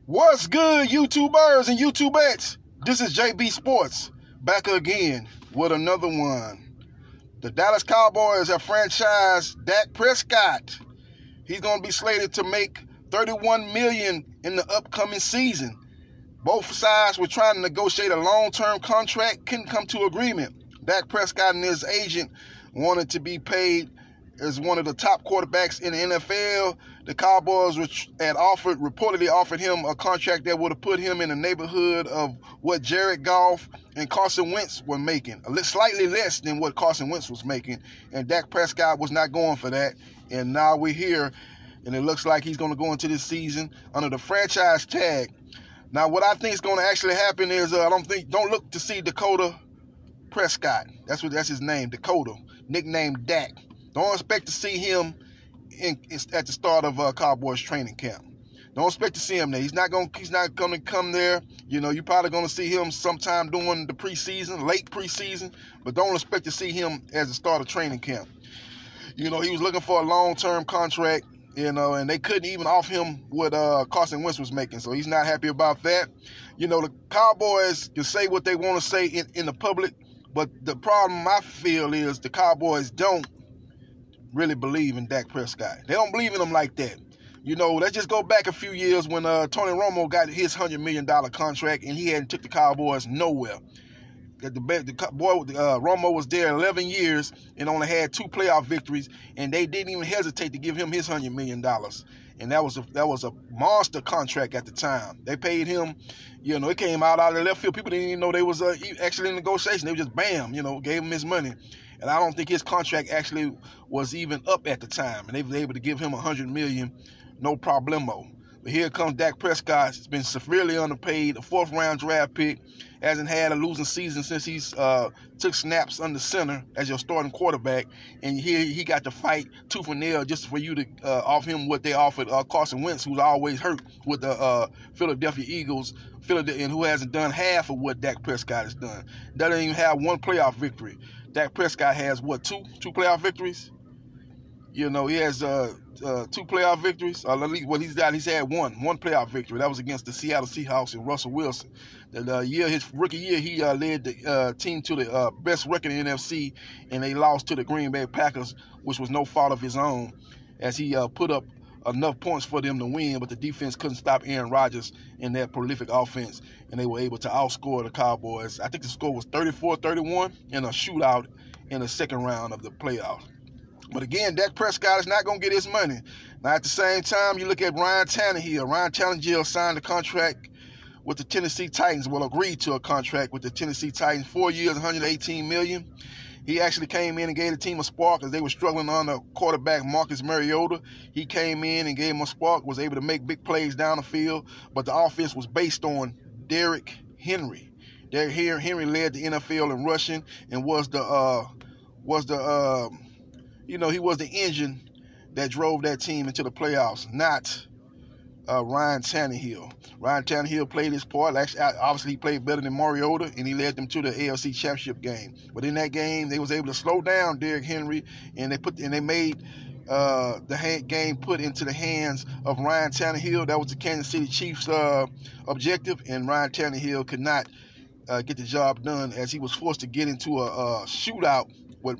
What's good, YouTubers and YouTubettes? This is JB Sports, back again with another one. The Dallas Cowboys have franchised Dak Prescott. He's going to be slated to make $31 million in the upcoming season. Both sides were trying to negotiate a long-term contract, couldn't come to agreement. Dak Prescott and his agent wanted to be paid as one of the top quarterbacks in the NFL. The Cowboys had reportedly offered him a contract that would have put him in the neighborhood of what Jared Goff and Carson Wentz were making, slightly less than what Carson Wentz was making. And Dak Prescott was not going for that. And now we're here, and it looks like he's going to go into this season under the franchise tag. Now, what I think is going to actually happen is don't look to see Dakota Prescott. That's his name, Dakota, nicknamed Dak. Don't expect to see him at the start of Cowboys training camp. Don't expect to see him there. He's not going to come there. You know, you're probably going to see him sometime during the preseason, late preseason, but don't expect to see him as the start of training camp. You know, he was looking for a long-term contract, you know, and they couldn't even offer him what Carson Wentz was making, so he's not happy about that. You know, the Cowboys can say what they want to say in the public, but the problem I feel is the Cowboys don't really believe in Dak Prescott. They don't believe in him like that. You know, let's just go back a few years when Tony Romo got his $100 million contract and he hadn't took the Cowboys nowhere. Romo was there 11 years and only had 2 playoff victories, and they didn't even hesitate to give him his $100 million. And that was a monster contract at the time. They paid him, you know, it came out of the left field. People didn't even know they was actually in negotiation. They were just bam, you know, gave him his money. And I don't think his contract actually was even up at the time. And they were able to give him $100 million, no problemo. But here comes Dak Prescott. He's been severely underpaid, a 4th-round draft pick, hasn't had a losing season since he's took snaps under center as your starting quarterback. And here he got to fight tooth and nail just for you to offer him what they offered Carson Wentz, who's always hurt with the Philadelphia Eagles, and who hasn't done half of what Dak Prescott has done. Doesn't even have 1 playoff victory. Dak Prescott has, what, two playoff victories? You know, he has 2 playoff victories. He's had one playoff victory. That was against the Seattle Seahawks and Russell Wilson. His rookie year, he led the team to the best record in the NFC, and they lost to the Green Bay Packers, which was no fault of his own, as he put up enough points for them to win, but the defense couldn't stop Aaron Rodgers in that prolific offense, and they were able to outscore the Cowboys. I think the score was 34-31 in a shootout in the second round of the playoffs. But again, Dak Prescott is not going to get his money. Now, at the same time, you look at Ryan Tannehill. Ryan Tannehill signed a contract with the Tennessee Titans, agreed to a contract with the Tennessee Titans, 4 years, $118 million. He actually came in and gave the team a spark as they were struggling under quarterback Marcus Mariota. He came in and gave them a spark, was able to make big plays down the field, but the offense was based on Derrick Henry. Derrick Henry led the NFL in rushing and he was the engine that drove that team into the playoffs, not Ryan Tannehill. Ryan Tannehill played his part. Actually, obviously, he played better than Mariota, and he led them to the AFC Championship game. But in that game, they was able to slow down Derrick Henry, and they made the game put into the hands of Ryan Tannehill. That was the Kansas City Chiefs' objective, and Ryan Tannehill could not get the job done as he was forced to get into a shootout with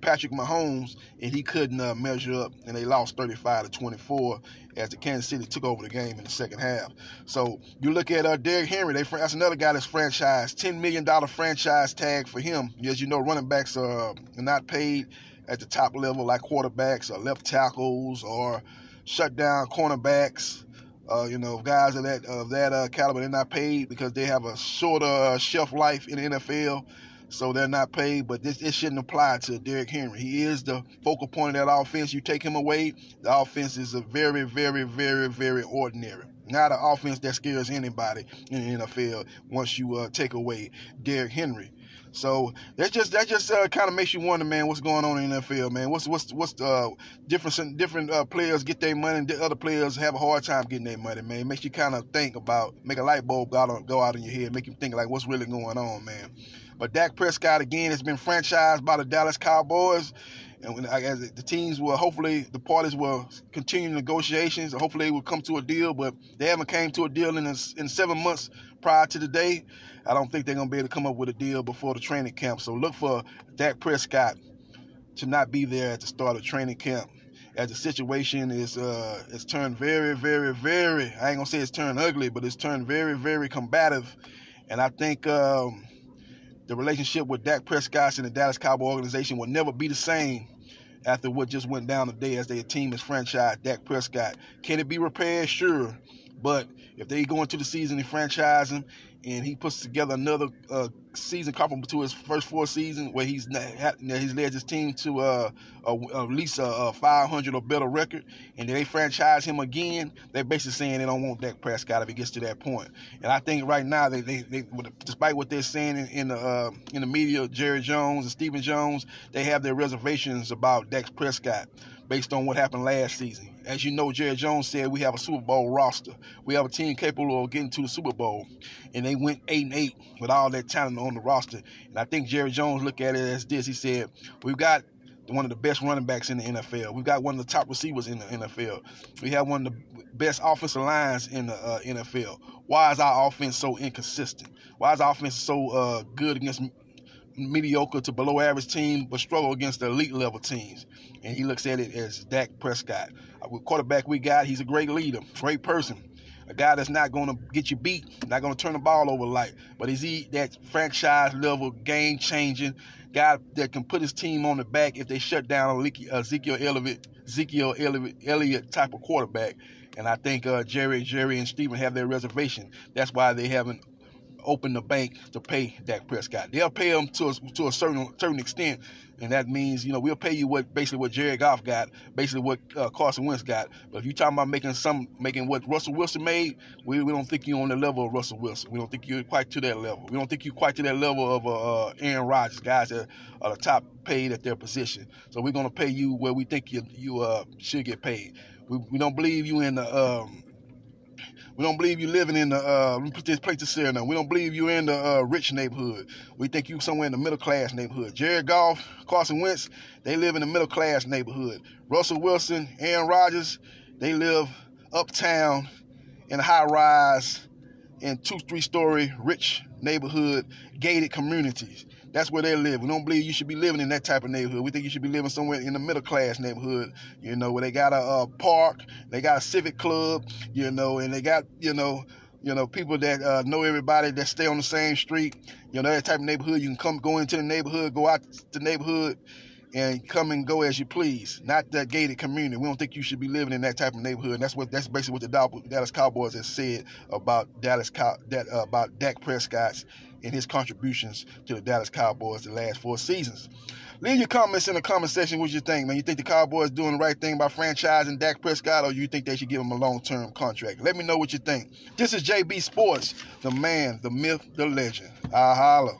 Patrick Mahomes, and he couldn't measure up, and they lost 35-24 as the Kansas City took over the game in the second half. So you look at Derrick Henry, that's another guy that's franchised, $10 million franchise tag for him. As you know, running backs are not paid at the top level like quarterbacks or left tackles or shutdown cornerbacks. Guys of that caliber, they're not paid because they have a shorter shelf life in the NFL. So they're not paid, but this shouldn't apply to Derrick Henry. He is the focal point of that offense. You take him away, the offense is a very, very, very, very ordinary. Not an offense that scares anybody in the NFL once you take away Derrick Henry. So that just kind of makes you wonder, man, what's going on in the NFL, man? What's different players get their money and other players have a hard time getting their money, man. It makes you kind of make a light bulb go out in your head, make you think like what's really going on, man. But Dak Prescott, again, has been franchised by the Dallas Cowboys, And as the teams will, hopefully the parties will continue negotiations. Hopefully they will come to a deal, but they haven't came to a deal in 7 months prior to today. I don't think they're going to be able to come up with a deal before the training camp. So look for Dak Prescott to not be there at the start of training camp, as the situation is turned very, very, very, I ain't going to say it's turned ugly, but it's turned very, very combative. And I think the relationship with Dak Prescott and the Dallas Cowboys organization will never be the same after what just went down today as their team is franchised Dak Prescott. Can it be repaired? Sure. But if they go into the season and franchise him and he puts together another season comparable to his first 4 seasons where he's led his team to at least a 500 or better record, and they franchise him again, they're basically saying they don't want Dak Prescott if it gets to that point. And I think right now, they despite what they're saying in the media, Jerry Jones and Stephen Jones, they have their reservations about Dak Prescott based on what happened last season. As you know, Jerry Jones said we have a Super Bowl roster. We have a team capable of getting to the Super Bowl. And they went 8-8 with all that talent on the roster. And I think Jerry Jones looked at it as this. He said, we've got one of the best running backs in the NFL. We've got one of the top receivers in the NFL. We have one of the best offensive lines in the NFL. Why is our offense so inconsistent? Why is our offense so good against mediocre to below average team, but struggle against the elite level teams? And he looks at it as Dak Prescott. With quarterback we got, he's a great leader, great person, a guy that's not going to get you beat, not going to turn the ball over light, but is he that franchise level, game changing guy that can put his team on the back if they shut down Ezekiel Elliott type of quarterback? And I think Jerry and Stephen have their reservation. That's why they haven't open the bank to pay Dak Prescott. They'll pay him to a certain extent, and that means, we'll pay you basically what Jared Goff got, basically what Carson Wentz got. But if you're talking about making what Russell Wilson made, we don't think you're on the level of Russell Wilson. We don't think you're quite to that level. We don't think you're quite to that level of Aaron Rodgers, guys that are the top paid at their position. So we're going to pay you where we think you should get paid. We don't believe you in the we don't believe you living in the, let me put this place to say now. We don't believe you in the rich neighborhood. We think you somewhere in the middle class neighborhood. Jared Goff, Carson Wentz, they live in the middle class neighborhood. Russell Wilson, Aaron Rodgers, they live uptown in a high rise in 2-3 story rich neighborhood, gated communities. That's where they live. We don't believe you should be living in that type of neighborhood. We think you should be living somewhere in the middle class neighborhood, where they got a park, they got a civic club, and they got, people that know everybody, that stay on the same street. That type of neighborhood. You can go into the neighborhood, go out the neighborhood, and come and go as you please. Not that gated community. We don't think you should be living in that type of neighborhood. And that's basically what the Dallas Cowboys has said about about Dak Prescott and his contributions to the Dallas Cowboys the last 4 seasons. Leave your comments in the comment section. What you think, man? You think the Cowboys doing the right thing by franchising Dak Prescott, or you think they should give him a long-term contract? Let me know what you think. This is JB Sports, the man, the myth, the legend. I holla.